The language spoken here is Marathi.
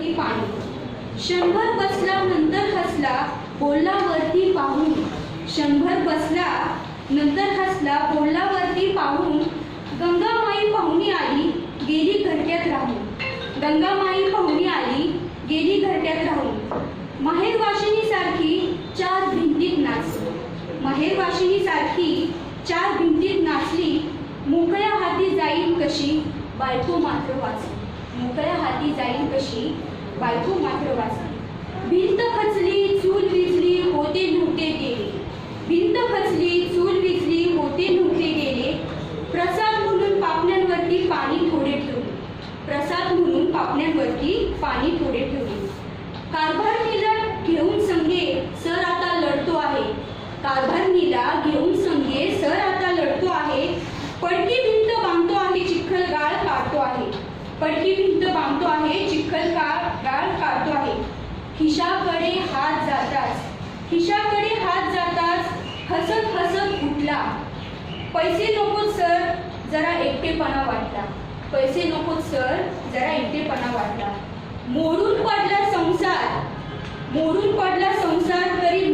वरती पाणी. 100 बसला नंतर हसला बोलला वरती पाहून. 100 बसला नंतर हसला बोलला वरती पाहून. गंगामाई पाहुणी आली गेली घरट्यात राहून. गंगामाई पाहुणी आली गेली घरट्यात राहून. माहेर वाशिनी सारखी 4 भिंतीत नाचली. माहेर वाशिनी सारखी 4 भिंतीत नाचली. मोकळ्या हाती जाईल कशी बायको मात्र वाचली. मोकळ्या हाती जाईल कशी बायको मात्र वाचली. भिंत खचली चूल विझली होते नव्हते गेले. भिंत खचली चूल विझली होते नव्हते गेले. प्रसाद म्हणून पापण्यांवरती पाणी थोडे ठेवले. प्रसाद म्हणून पापण्यांवरती पाणी थोडे ठेवले. कारभारणीला घेऊन संगे सर आता लढतो आहे. कारभारणीला घेऊन संगे सर आता लढतो आहे. पडकी भिंत बांधतो आहे चिखल गाळ काढतो आहे. पडकी भिंत बांधतो आहे चिखल गाळ काढतो आहे. खिशाकडे हात जाताच हसत हसत उठला. पैसे नकोत सर जरा एकटेपणा वाटला. पैसे नकोत सर जरा एकटेपणा वाटला. मोडून पडला संसार तरी